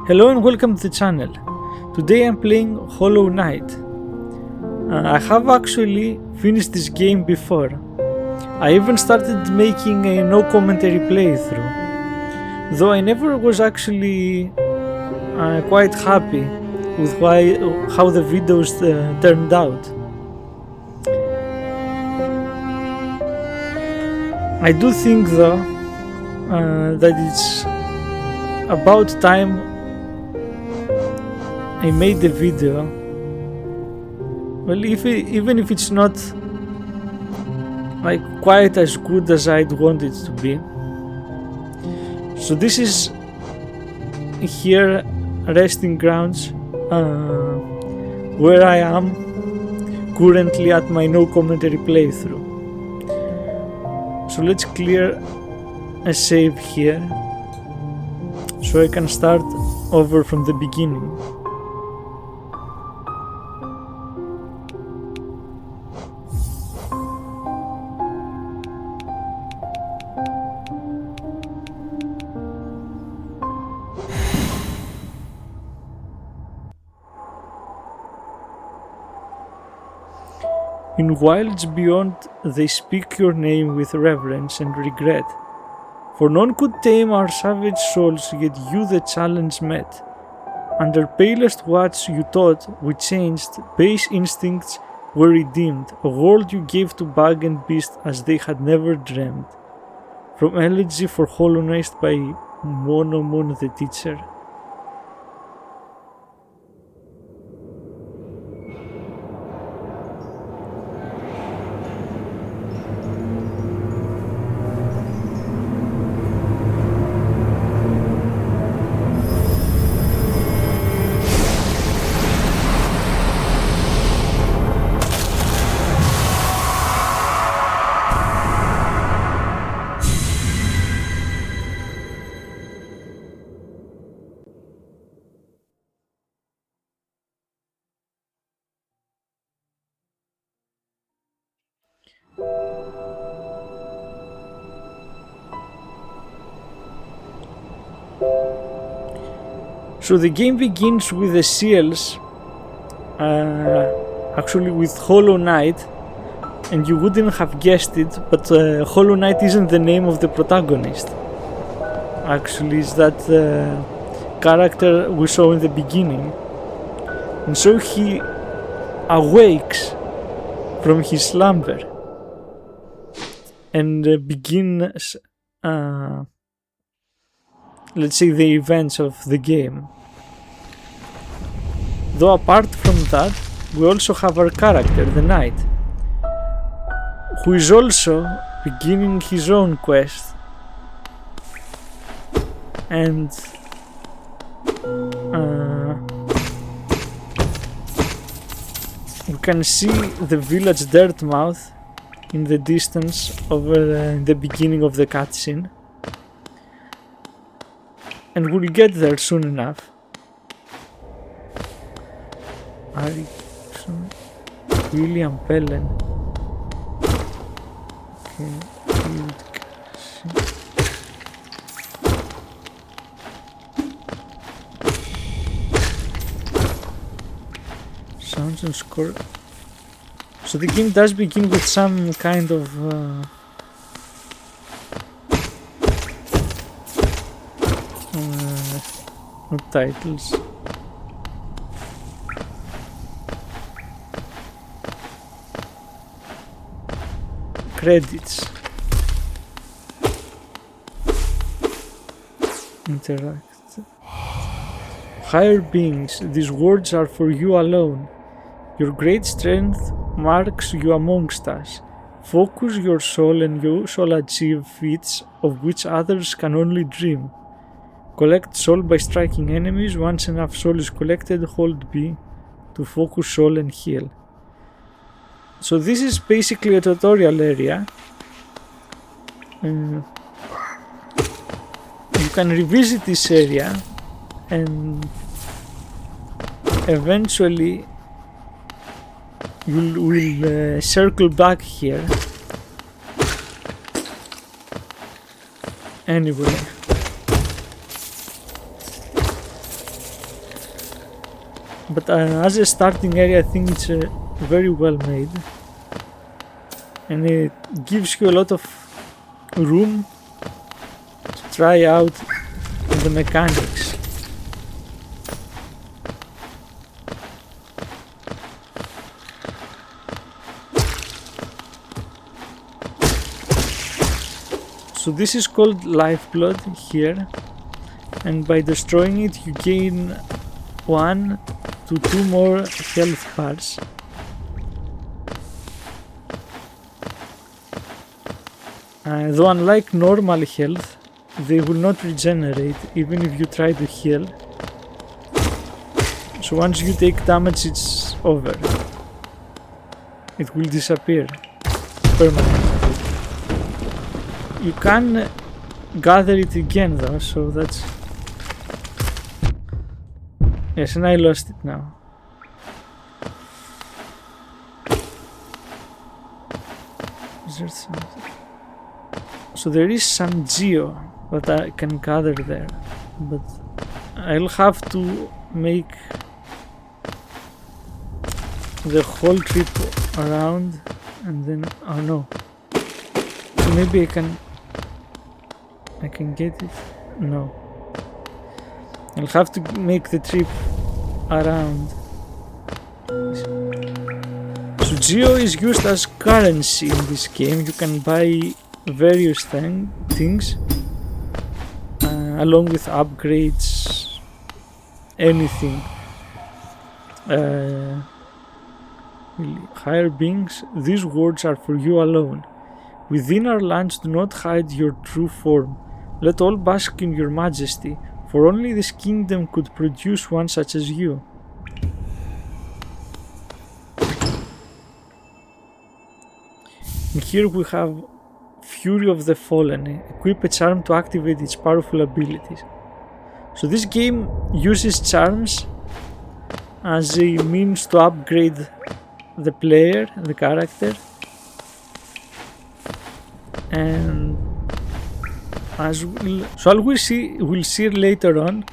Hello and welcome to the channel. Today I'm playing Hollow Knight. I have actually finished this game before. I even started making a no commentary playthrough, though I never was actually quite happy with how the videos turned out. I do think though that it's about time I made the video. Well, even if it's not like quite as good as I'd want it to be. So this is here resting grounds where I am currently at my no commentary playthrough. So let's clear a save here so I can start over from the beginning. In wilds beyond they speak your name with reverence and regret, for none could tame our savage souls, yet you the challenge met. Under palest watch you taught, we changed, base instincts were redeemed, a world you gave to bug and beast as they had never dreamed. From Elegy for Hollow Knight by Monomon the Teacher. So the game begins with the seals, actually with Hollow Knight, and you wouldn't have guessed it, but Hollow Knight isn't the name of the protagonist. Actually, it's that character we saw in the beginning. And so he awakes from his slumber and begins, let's say, the events of the game. Though apart from that, we also have our character, the knight, who is also beginning his own quest. And we can see the village Dirtmouth in the distance over in the beginning of the cutscene. And we'll get there soon enough. William Pellen. Okay. Sounds and score. So the game does begin with some kind of titles. Credits. Interact. Higher beings, these words are for you alone. Your great strength marks you amongst us. Focus your soul and you shall achieve feats of which others can only dream. Collect soul by striking enemies. Once enough soul is collected, hold B to focus soul and heal. So this is basically a tutorial area. You can revisit this area and eventually you will circle back here. Anyway, But as a starting area, I think it's very well made, and it gives you a lot of room to try out the mechanics. So this is called lifeblood here, and by destroying it you gain 1 to 2 more health bars. Though unlike normal health, they will not regenerate even if you try to heal. So once you take damage, it's over. It will disappear permanently. You can gather it again though, so that's... Yes, and I lost it now. Is there something? So there is some geo that I can gather there, but I'll have to make the whole trip around and then... oh no. So maybe I can get it? No. I'll have to make the trip around. So geo is used as currency in this game. You can buy various things along with upgrades, anything. Higher beings, these words are for you alone. Within our lands do not hide your true form. Let all bask in your majesty, for only this kingdom could produce one such as you. And here we have Fury of the Fallen. Equip a charm to activate its powerful abilities. So this game uses charms as a means to upgrade the player, the character, and as we'll see later on,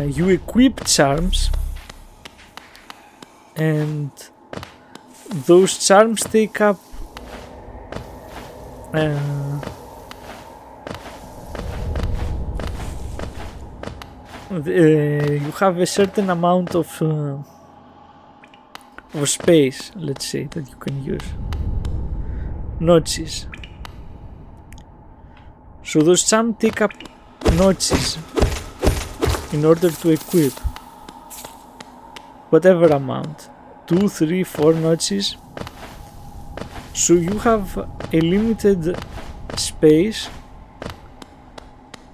you equip charms, and those charms take up you have a certain amount of space, let's say, that you can use. Notches. So those charms take up notches in order to equip whatever amount, 2, 3, 4 notches. So you have a limited space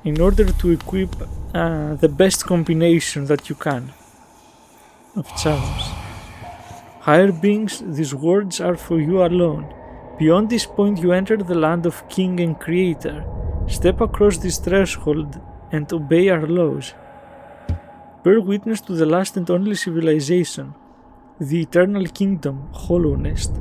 in order to equip the best combination that you can of charms. Higher beings, these words are for you alone. Beyond this point you enter the land of King and Creator. Step across this threshold and obey our laws. Bear witness to the last and only civilization, the eternal kingdom, Hollow Nest.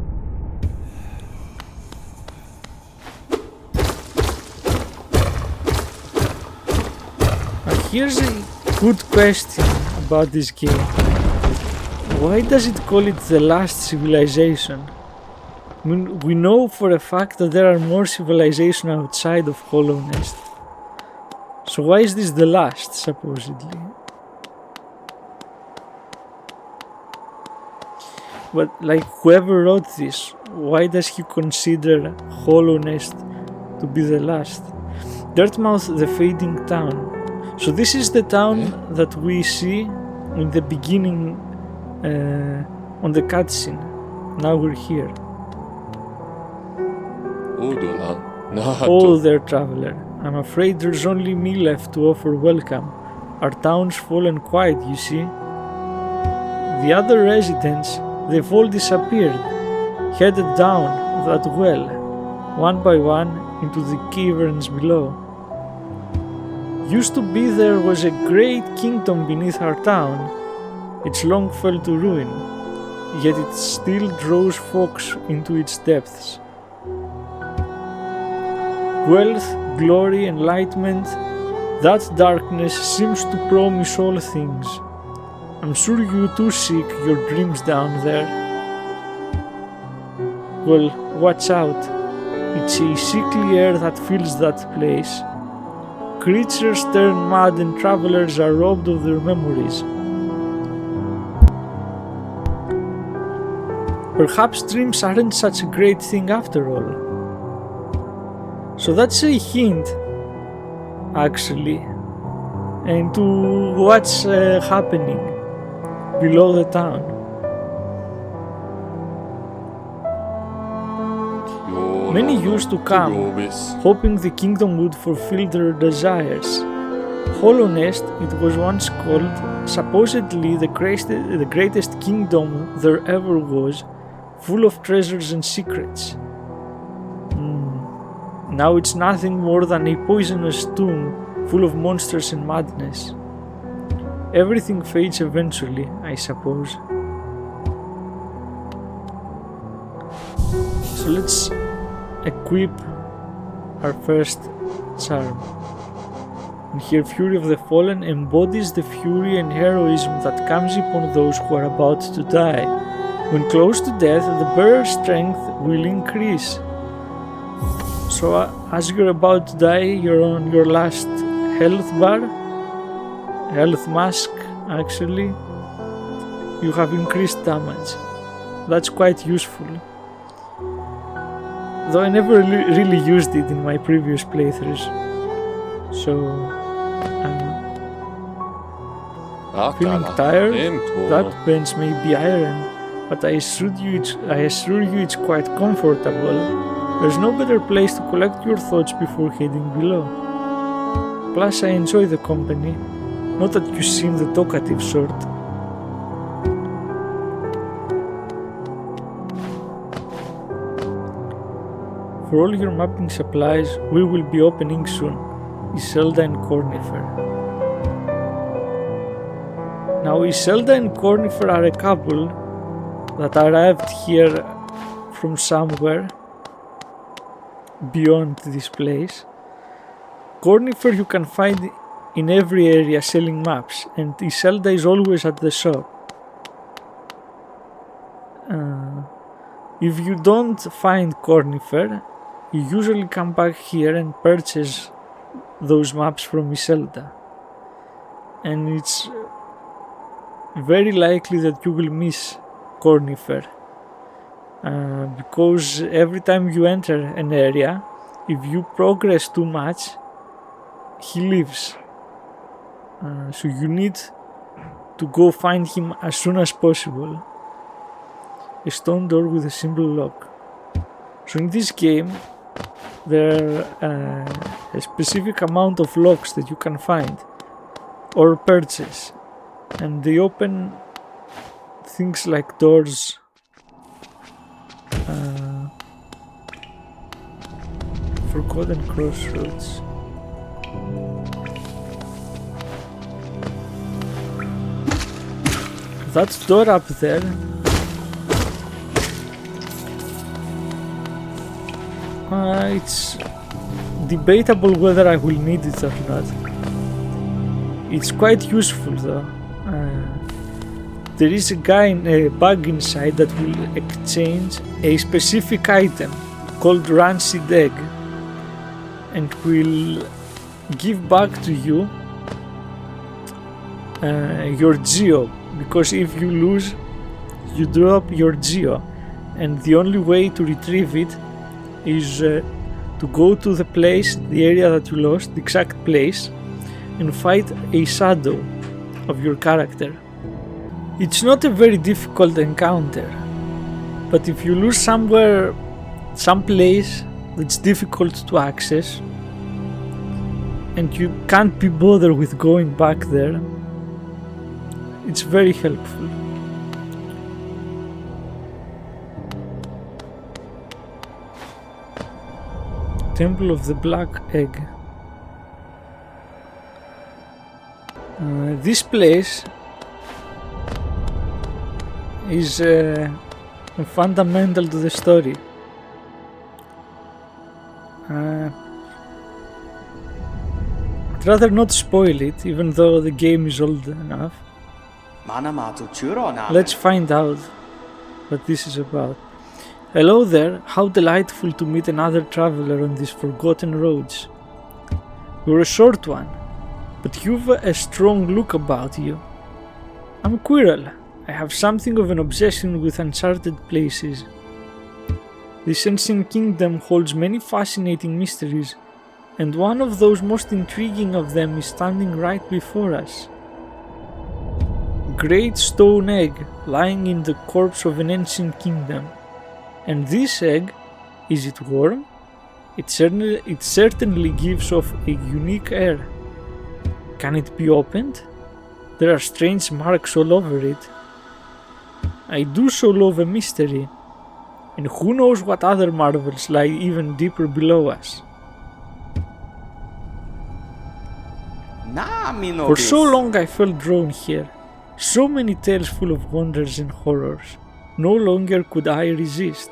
Here's a good question about this game. Why does it call it the last civilization? I mean, we know for a fact that there are more civilizations outside of Hollow Nest. So why is this the last, supposedly? But like, whoever wrote this, why does he consider Hollow Nest to be the last? Dirtmouth, the fading town. So this is the town that we see in the beginning on the cutscene. Now we're here. Oh there, traveler. I'm afraid there's only me left to offer welcome. Our town's fallen quiet, you see. The other residents, they've all disappeared, headed down that well, one by one, into the caverns below. Used to be there was a great kingdom beneath our town. It's long fell to ruin, yet it still draws folks into its depths. Wealth, glory, enlightenment, that darkness seems to promise all things. I'm sure you too seek your dreams down there. Well, watch out. It's a sickly air that fills that place. Creatures turn mad and travelers are robbed of their memories. Perhaps dreams aren't such a great thing after all. So that's a hint, actually, into what's happening below the town. Many used to come, hoping the kingdom would fulfill their desires. Hollow Nest, it was once called, supposedly the greatest kingdom there ever was, full of treasures and secrets. Now it's nothing more than a poisonous tomb full of monsters and madness. Everything fades eventually, I suppose. So let's equip our first charm. And here, Fury of the Fallen embodies the fury and heroism that comes upon those who are about to die. When close to death, the bearer's strength will increase. So as you're about to die, you're on your last health bar, health mask actually, you have increased damage. That's quite useful. Though I never really used it in my previous playthroughs. So I'm feeling tired. That bench may be iron, but I assure you it's quite comfortable. There's no better place to collect your thoughts before heading below. Plus I enjoy the company, not that you seem the talkative sort. For all your mapping supplies, we will be opening soon, Iselda and Cornifer. Now Iselda and Cornifer are a couple that arrived here from somewhere beyond this place. Cornifer you can find in every area selling maps, and Iselda is always at the shop. If you don't find Cornifer, you usually come back here and purchase those maps from Iselda. And it's very likely that you will miss Cornifer. Because every time you enter an area, if you progress too much, he leaves. So you need to go find him as soon as possible. A stone door with a simple lock. So in this game, there are a specific amount of locks that you can find or purchase, and they open things like doors. Forgotten Crossroads. That door up there, it's debatable whether I will need it or not. It's quite useful though. There is a bug inside that will exchange a specific item called Rancid Egg and will give back to you your geo, because if you lose, you drop your geo, and the only way to retrieve it is to go to the place, the area that you lost, the exact place, and fight a shadow of your character. It's not a very difficult encounter, but if you lose somewhere, some place that's difficult to access, and you can't be bothered with going back there, it's very helpful. Temple of the Black Egg. This place is fundamental to the story. I'd rather not spoil it, even though the game is old enough. Let's find out what this is about. Hello there, how delightful to meet another traveler on these forgotten roads. You're a short one, but you've a strong look about you. I'm Quirrell. I have something of an obsession with uncharted places. This ancient kingdom holds many fascinating mysteries, and one of those most intriguing of them is standing right before us. Great stone egg lying in the corpse of an ancient kingdom. And this egg, is it warm? It certainly gives off a unique air. Can it be opened? There are strange marks all over it. I do so love a mystery, and who knows what other marvels lie even deeper below us. For so long I felt drawn here, so many tales full of wonders and horrors. No longer could I resist.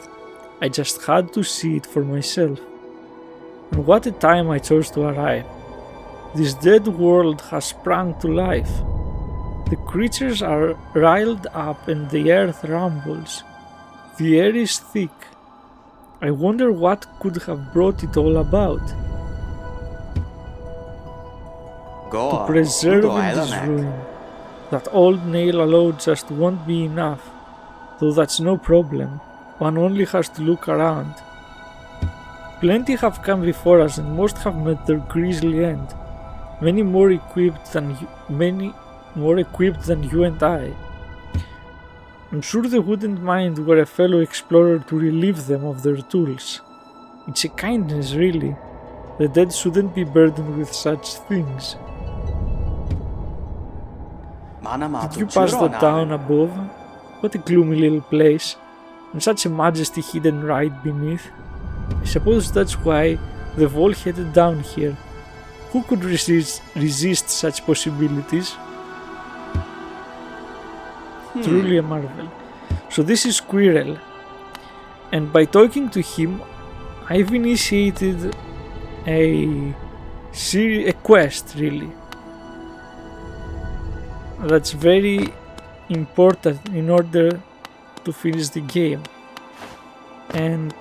I just had to see it for myself. And what a time I chose to arrive. This dead world has sprung to life. The creatures are riled up and the earth rumbles. The air is thick. I wonder what could have brought it all about. To preserve in this ruin. That old nail alone just won't be enough. Though that's no problem, one only has to look around. Plenty have come before us and most have met their grisly end, many more equipped than you and I. I'm sure they wouldn't mind were a fellow explorer to relieve them of their tools. It's a kindness, really. The dead shouldn't be burdened with such things. Did you pass the town above? What a gloomy little place, and such a majesty hidden right beneath. I suppose that's why they've all headed down here. Who could resist such possibilities? Truly a marvel. So this is Quirrell, and by talking to him, I've initiated a quest, really. That's very important in order to finish the game. And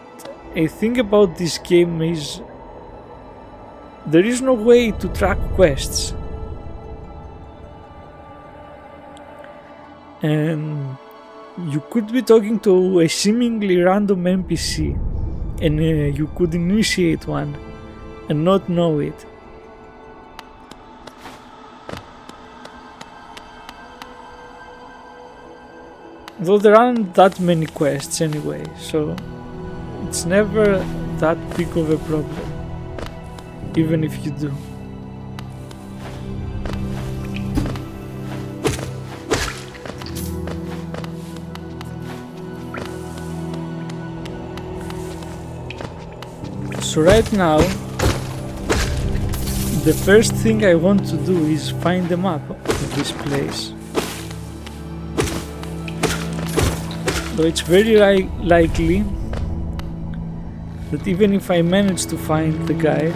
a thing about this game is there is no way to track quests, and you could be talking to a seemingly random NPC and you could initiate one and not know it. Though there aren't that many quests anyway, so it's never that big of a problem, even if you do. So right now, the first thing I want to do is find the map of this place. Though it's very likely that even if I manage to find the guy,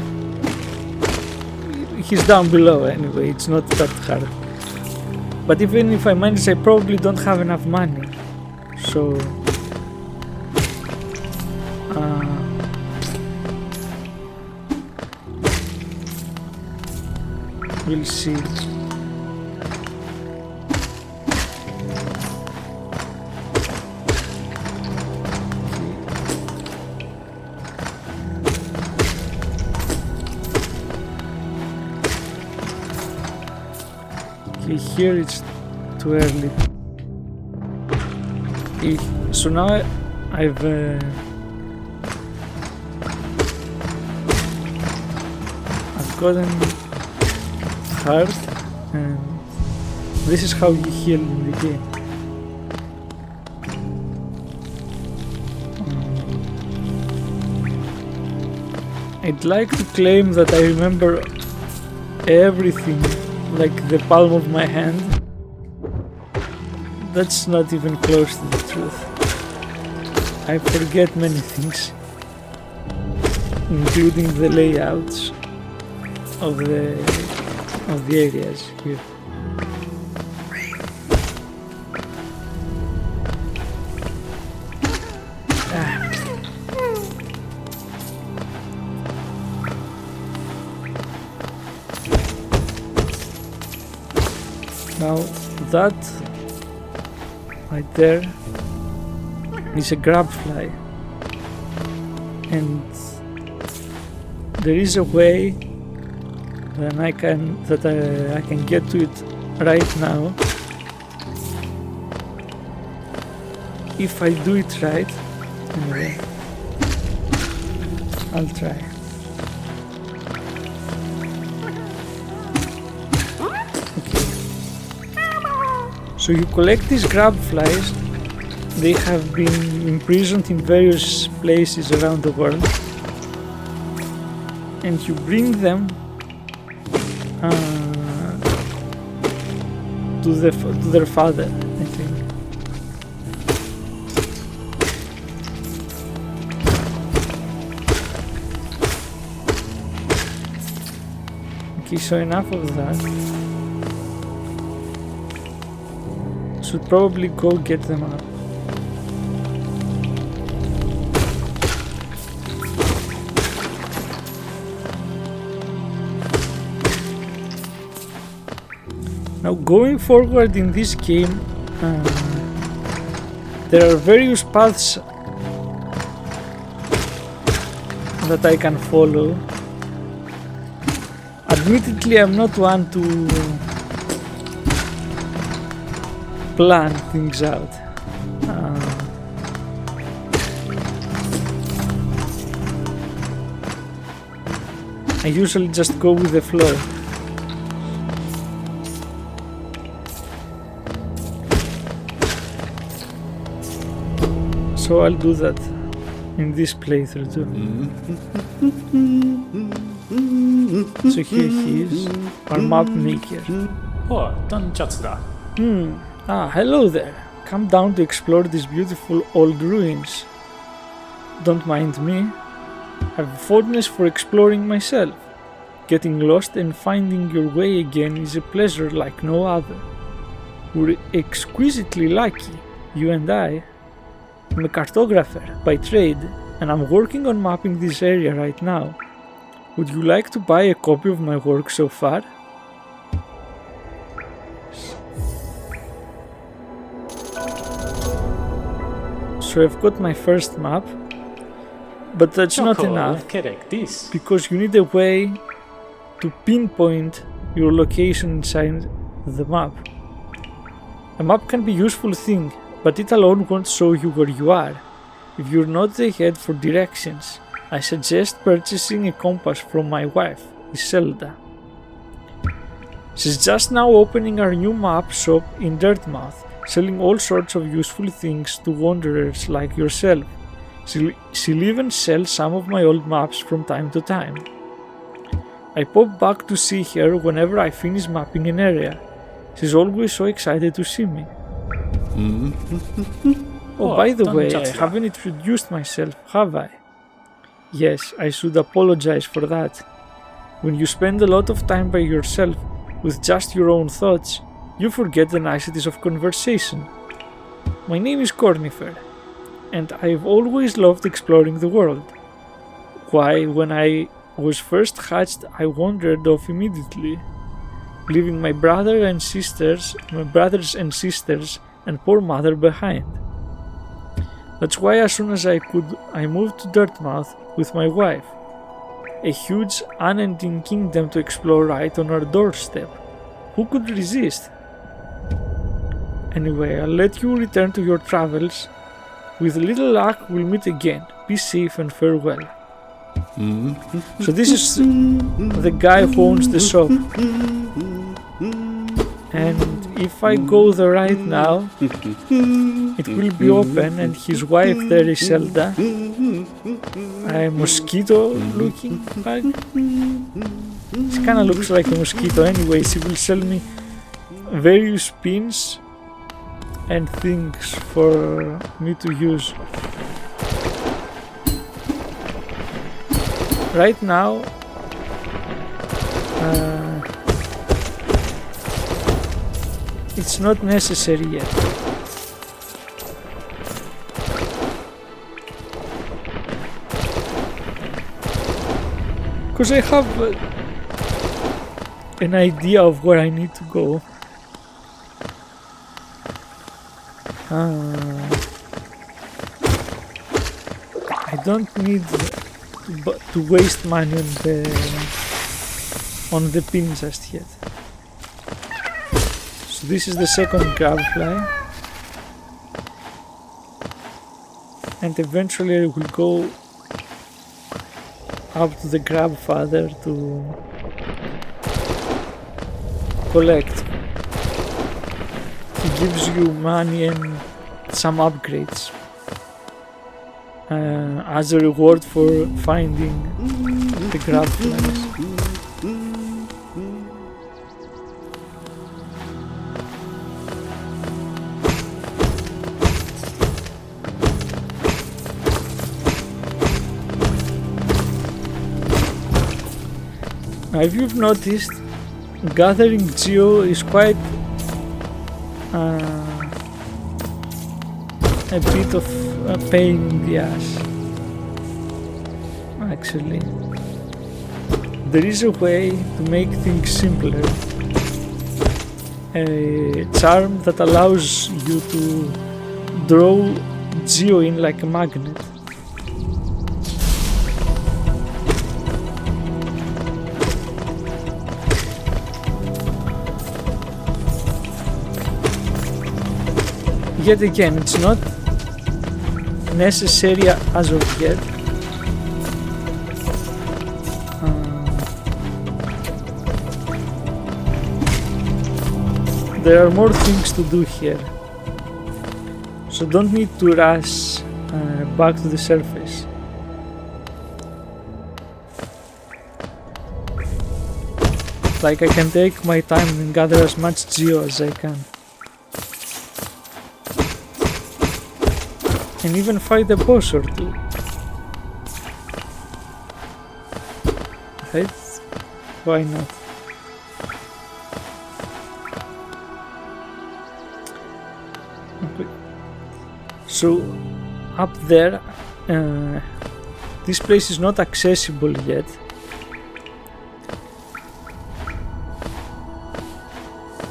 he's down below anyway, it's not that hard. But even if I manage, I probably don't have enough money, so we'll see. Here it's too early. So now I've gotten heart, and this is how you heal in the game. I'd like to claim that I remember everything like the palm of my hand. That's not even close to the truth. I forget many things, including the layouts of the areas here. Now that right there is a grab fly, and there is a way that I can get to it right now if I do it right. Anyway, I'll try. Okay. So you collect these grab flies. They have been imprisoned in various places around the world, and you bring them to their father, I think. Okay, so enough of that. Should probably go get them up. Now, going forward in this game, there are various paths that I can follow. Admittedly, I'm not one to plan things out. I usually just go with the flow. So I'll do that in this playthrough too. So here he is, our map maker. Oh, 断シャツだ。 Hello there. Come down to explore these beautiful old ruins. Don't mind me. I've a fondness for exploring myself. Getting lost and finding your way again is a pleasure like no other. We're exquisitely lucky, you and I. I'm a cartographer by trade, and I'm working on mapping this area right now. Would you like to buy a copy of my work so far? So I've got my first map, but that's not enough, because you need a way to pinpoint your location inside the map. A map can be a useful thing, but it alone won't show you where you are. If you're not the head for directions, I suggest purchasing a compass from my wife, Iselda. She's just now opening our new map shop in Dirtmouth, selling all sorts of useful things to wanderers like yourself. She'll even sell some of my old maps from time to time. I pop back to see her whenever I finish mapping an area. She's always so excited to see me. Oh, by the way, I haven't introduced myself, have I? Yes, I should apologize for that. When you spend a lot of time by yourself with just your own thoughts, you forget the niceties of conversation. My name is Cornifer, and I've always loved exploring the world. Why, when I was first hatched, I wandered off immediately, leaving my brothers and sisters and poor mother behind. That's why as soon as I could, I moved to Dirtmouth with my wife. A huge, unending kingdom to explore right on our doorstep. Who could resist? Anyway, I'll let you return to your travels. With little luck, we'll meet again. Be safe and farewell. So this is the guy who owns the shop. And if I go there right now, it will be open, and his wife there is Zelda. A mosquito looking bag. It kinda looks like a mosquito anyway. She will sell me various pins and things for me to use. Right now, it's not necessary yet. Because I have an idea of where I need to go. I don't need to waste money on the pin just yet. So this is the second grab fly, and eventually I will go up to the grab father to collect. He gives you money and some upgrades as a reward for finding the grab flies. Now, if you've noticed, gathering geo is quite a bit of a pain in the ass. Actually, there is a way to make things simpler. A charm that allows you to draw geo in like a magnet. Yet again, it's not necessary as of yet. There are more things to do here, so don't need to rush back to the surface. Like, I can take my time and gather as much geo as I can. And even fight a boss or two. Right? Why not? Okay. So up there, this place is not accessible yet.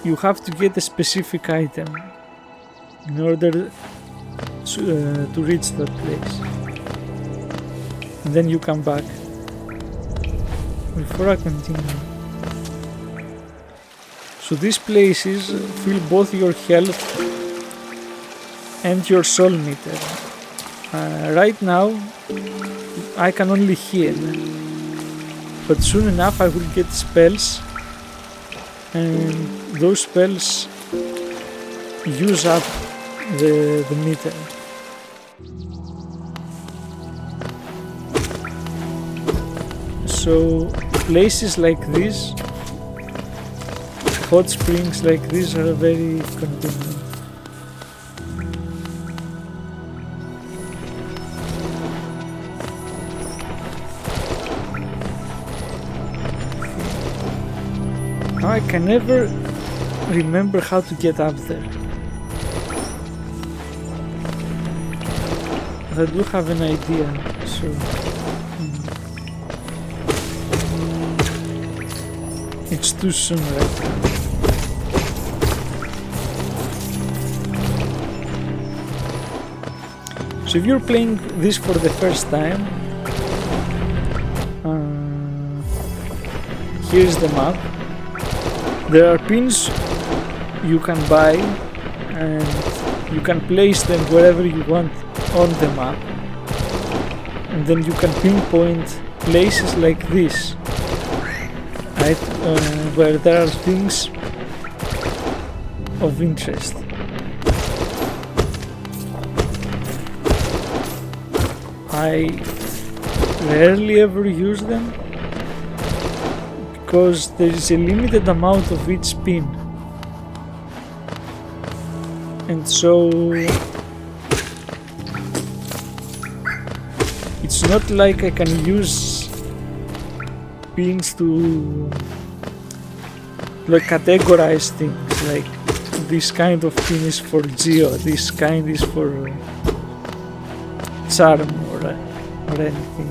You have to get a specific item in order to reach that place, and then you come back. Before I continue, so these places fill both your health and your soul meter. Right now I can only heal, but soon enough I will get spells, and those spells use up the meter. So places like this, hot springs like this, are very convenient. Now I can never remember how to get up there. I do have an idea, so it's too soon right now. So if you're playing this for the first time, here's the map. There are pins you can buy, and you can place them wherever you want on the map, and then you can pinpoint places like this, right, where there are things of interest. I rarely ever use them because there is a limited amount of each pin, and so it's not like I can use pins to like categorize things, like this kind of pin is for geo, this kind is for charm or anything.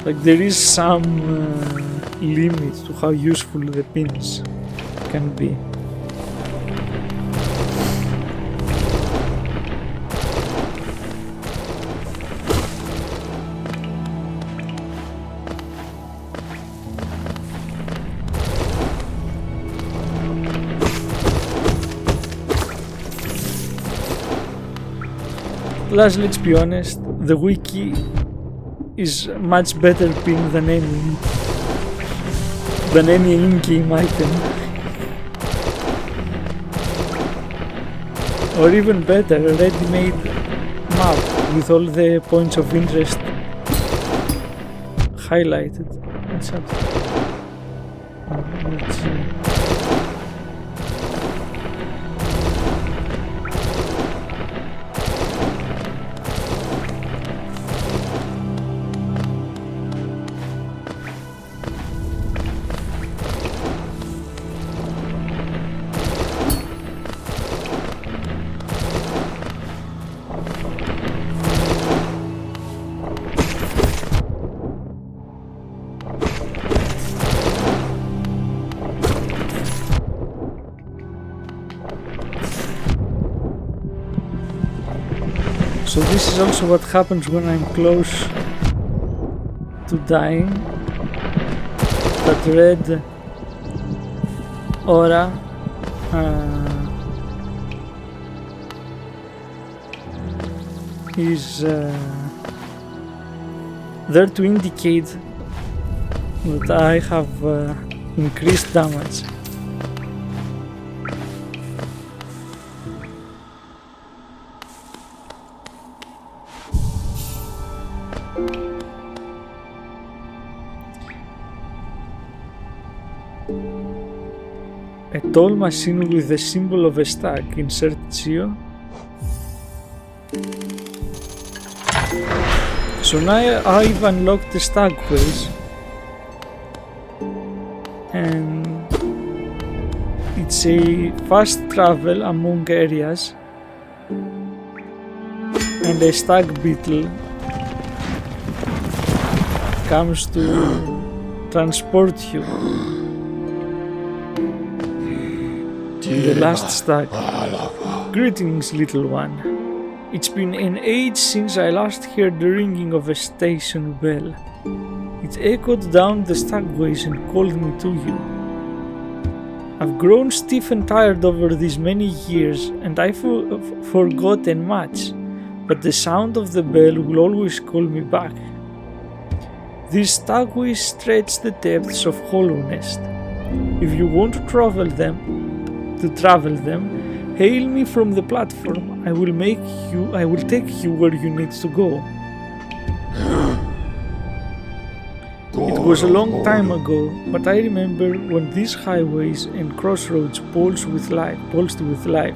Like there is some limit to how useful the pins can be. Plus, let's be honest, the wiki is much better pin than any in-game item. Or even better, a ready-made map with all the points of interest highlighted. What's up? Let's see. So this is also what happens when I'm close to dying. That red aura is there to indicate that I have increased damage. A tall machine with the symbol of a stag, insert Geo. So now I've unlocked the stagways, and it's a fast travel among areas, and a stag beetle comes to transport you. The last stag. Greetings, little one. It's been an age since I last heard the ringing of a station bell. It echoed down the stagways and called me to you. I've grown stiff and tired over these many years, and I've forgotten much, but the sound of the bell will always call me back. These stagways stretch the depths of Hollownest. If you want to travel them, hail me from the platform. I will take you where you need to go. It was a long time ago, but I remember when these highways and crossroads pulsed with life.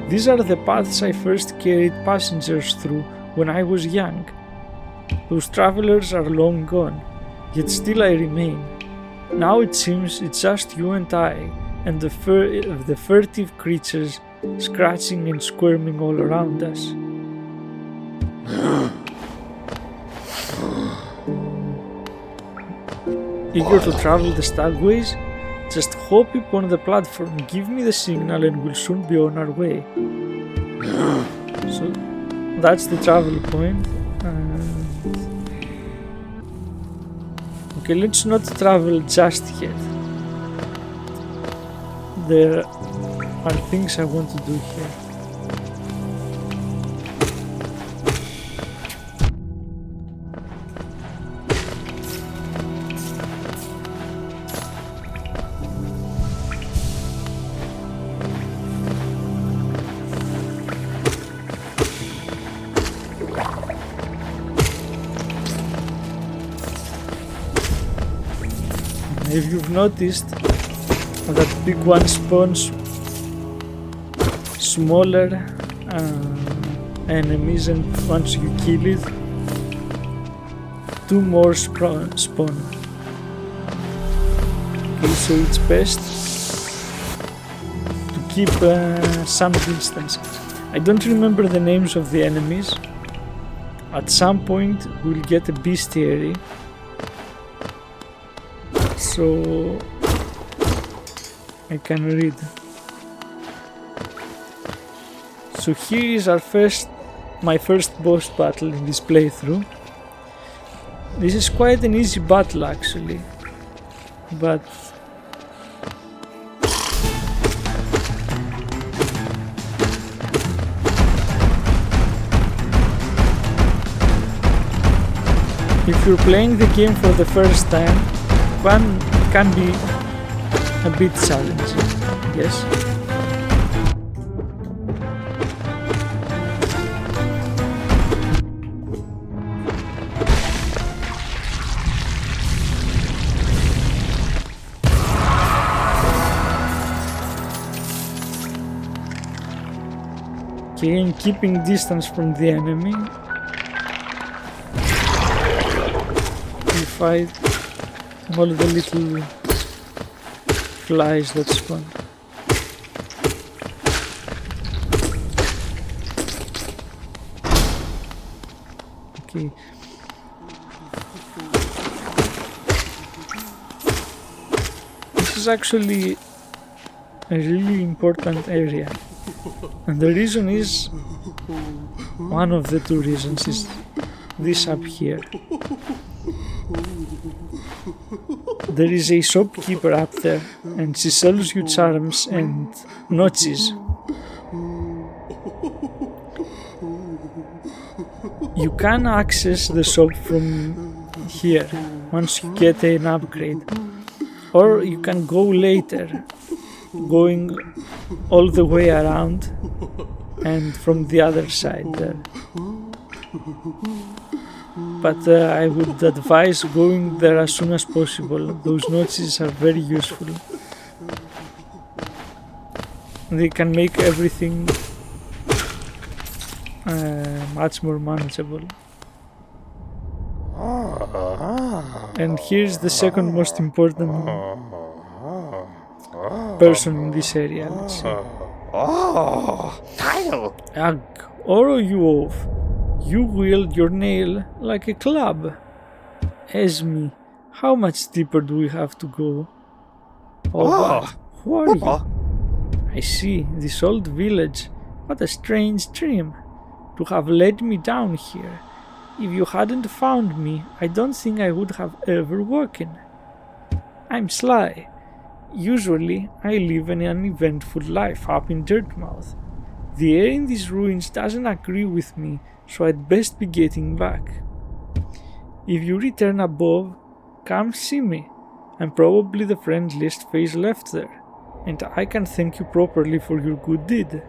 These are the paths I first carried passengers through when I was young. Those travelers are long gone, yet still I remain. Now it seems it's just you and I, and the furtive creatures scratching and squirming all around us. Eager to travel the stagways? Just hop upon the platform, give me the signal, and we'll soon be on our way. So that's the travel point. Okay, let's not travel just yet. There are things I want to do here. If you've noticed, that big one spawns smaller enemies, and once you kill it, two more spawn. Okay, so it's best to keep some distance. I don't remember the names of the enemies. At some point we'll get a bestiary so I can read. So here is my first boss battle in this playthrough. This is quite an easy battle actually, but if you're playing the game for the first time, one can be a bit challenging, yes. Okay, and keeping distance from the enemy. We fight all the little flies that spawn. Okay. This is actually a really important area. And the reason is, one of the two reasons is this up here. There is a shopkeeper up there and she sells you charms and notches. You can access the shop from here once you get an upgrade, or you can go later, going all the way around and from the other side there. But I would advise going there as soon as possible. Those notches are very useful. They can make everything much more manageable. And here's the second most important person in this area, let's see. Ugh, Oroyuov, you wield your nail like a club. Esme, how much deeper do we have to go? Oh, wow. Who are you? I see, this old village. What a strange dream to have led me down here. If you hadn't found me, I don't think I would have ever woken. I'm Sly. Usually, I live an uneventful life up in Dirtmouth. The air in these ruins doesn't agree with me, so I'd best be getting back. If you return above, come see me. I'm probably the friendliest face left there, and I can thank you properly for your good deed.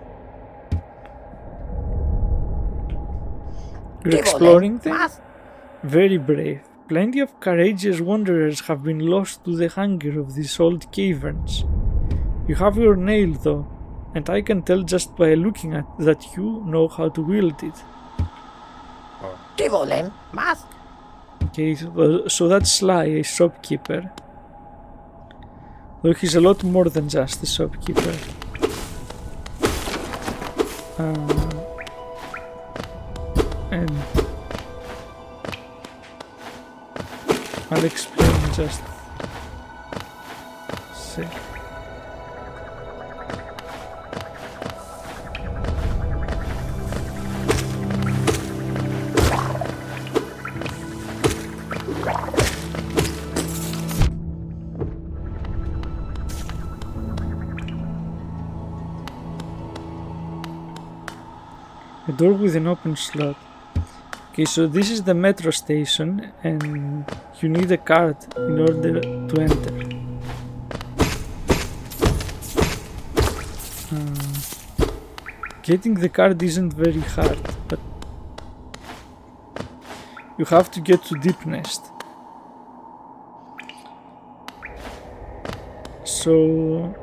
You're exploring things? Very brave. Plenty of courageous wanderers have been lost to the hunger of these old caverns. You have your nail though, and I can tell just by looking at that you know how to wield it. Okay, so that's Sly, a shopkeeper. Though he's a lot more than just a shopkeeper. And I'll explain just a sec. A door with an open slot. Okay, so this is the metro station and you need a card in order to enter. Getting the card isn't very hard, but you have to get to Deep Nest. So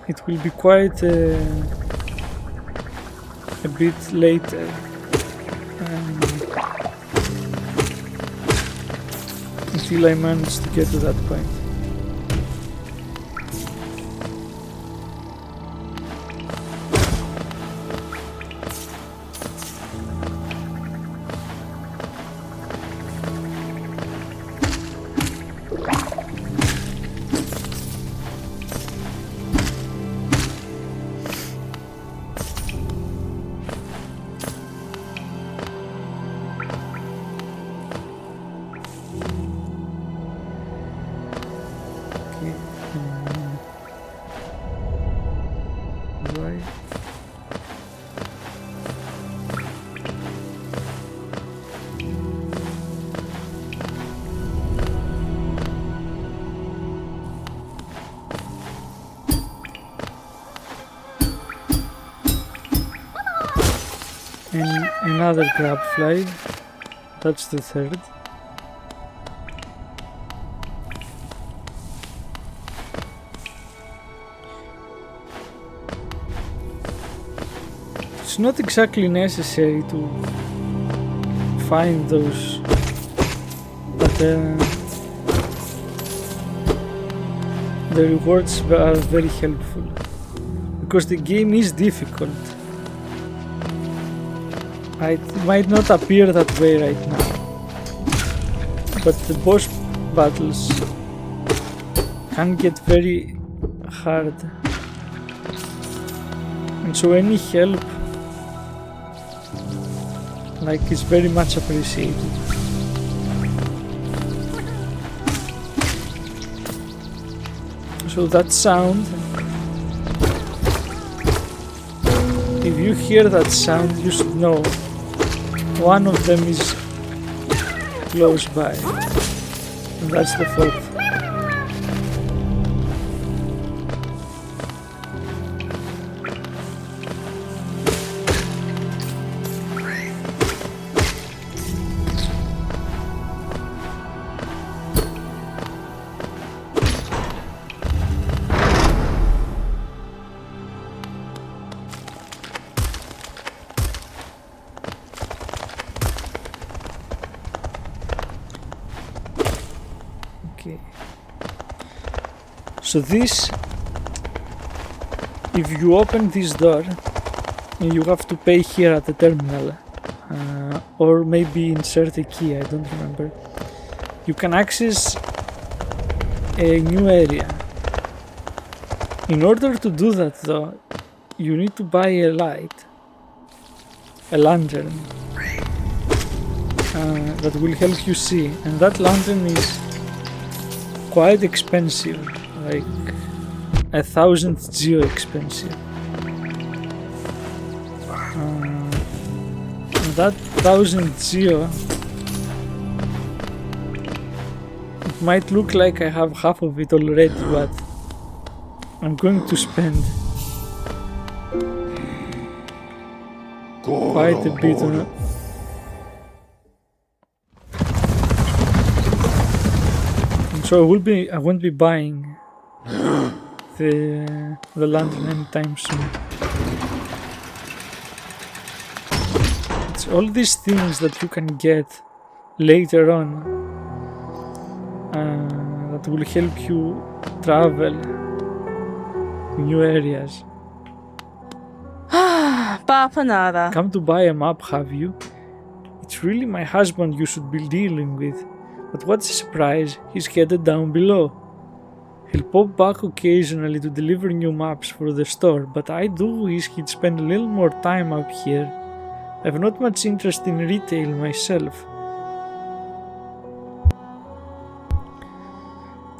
it will be quite a bit later. Until I manage to get to that point. Right. And another crabfly. That's the third. It's not exactly necessary to find those, but the rewards are very helpful because the game is difficult. It might not appear that way right now, but the boss battles can get very hard, and so any help is very much appreciated. So that sound, if you hear that sound, you should know one of them is close by, and that's the fourth. So this, if you open this door, you have to pay here at the terminal, or maybe insert a key, I don't remember. You can access a new area. In order to do that though, you need to buy a light, a lantern, that will help you see, and that lantern is quite expensive. Like 1,000 geo expensive. That 1,000 geo, it might look like I have half of it already, but I'm going to spend quite a bit on it. And so I won't be buying the lantern anytime soon. It's all these things that you can get later on that will help you travel new areas. Bapanada. Come to buy a map, have you? It's really my husband you should be dealing with, but what's a surprise, he's headed down below. He'll pop back occasionally to deliver new maps for the store, but I do wish he'd spend a little more time up here. I've not much interest in retail myself.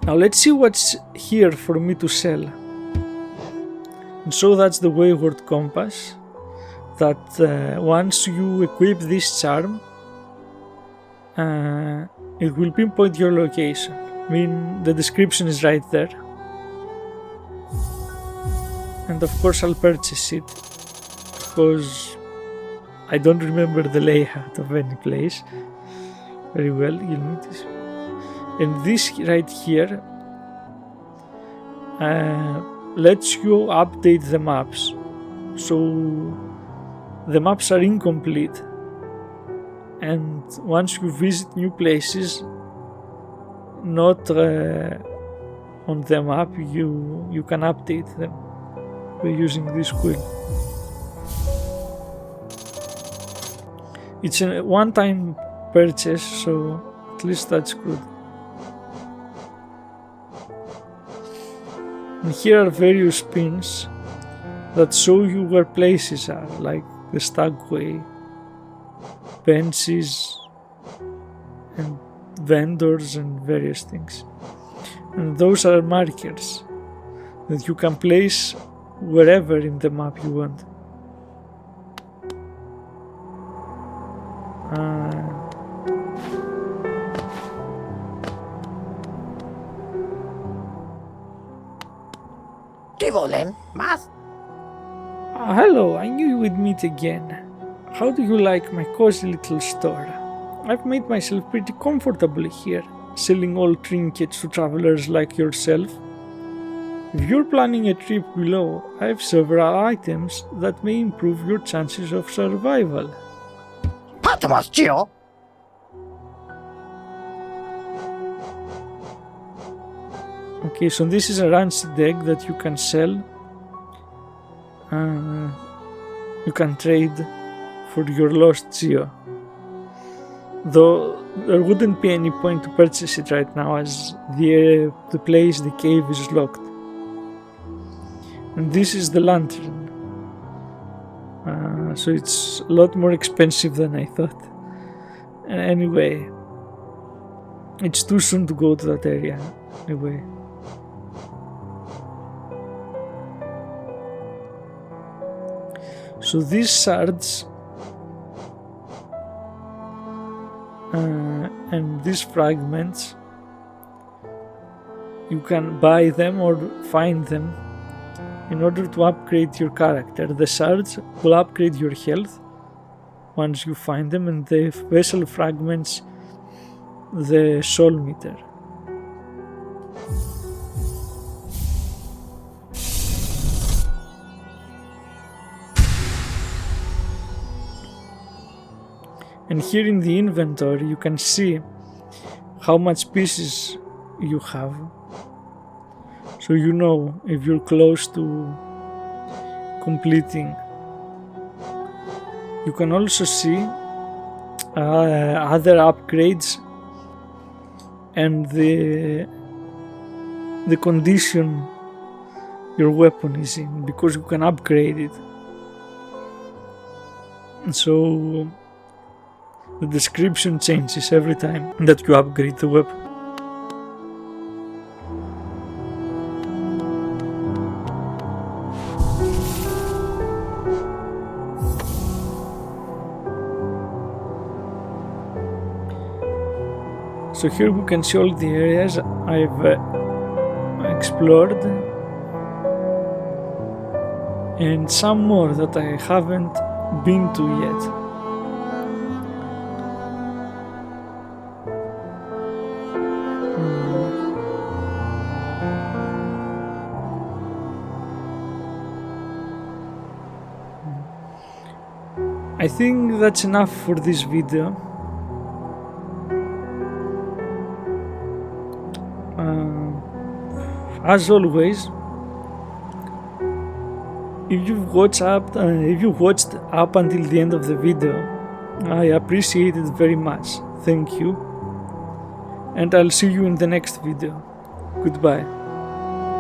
Now let's see what's here for me to sell. And so that's the wayward compass, that once you equip this charm, it will pinpoint your location. I mean, the description is right there, and of course I'll purchase it because I don't remember the layout of any place very well, you'll notice. And this right here lets you update the maps, so the maps are incomplete, and once you visit new places not on the map, you can update them by using this quill. It's a one-time purchase, so at least that's good. And here are various pins that show you where places are, like the stagway, benches, and vendors and various things. And those are markers that you can place wherever in the map you want. Hello, I knew you would meet again. How do you like my cozy little store? I've made myself pretty comfortable here, selling old trinkets to travelers like yourself. If you're planning a trip below, I have several items that may improve your chances of survival. Okay, so this is a rancid egg that you can sell. You can trade for your lost Geo. Though there wouldn't be any point to purchase it right now, as the cave is locked. And this is the lantern. So it's a lot more expensive than I thought. Anyway, it's too soon to go to that area. Anyway. So these shards and these fragments, you can buy them or find them in order to upgrade your character. The shards will upgrade your health once you find them, and the vessel fragments the soul meter. And here in the inventory you can see how much pieces you have, so you know if you're close to completing. You can also see other upgrades and the condition your weapon is in, because you can upgrade it. And so the description changes every time that you upgrade the weapon. So here we can see all the areas I've explored, and some more that I haven't been to yet. I think that's enough for this video. As always, if you've watched up until the end of the video, I appreciate it very much. Thank you, and I'll see you in the next video. Goodbye.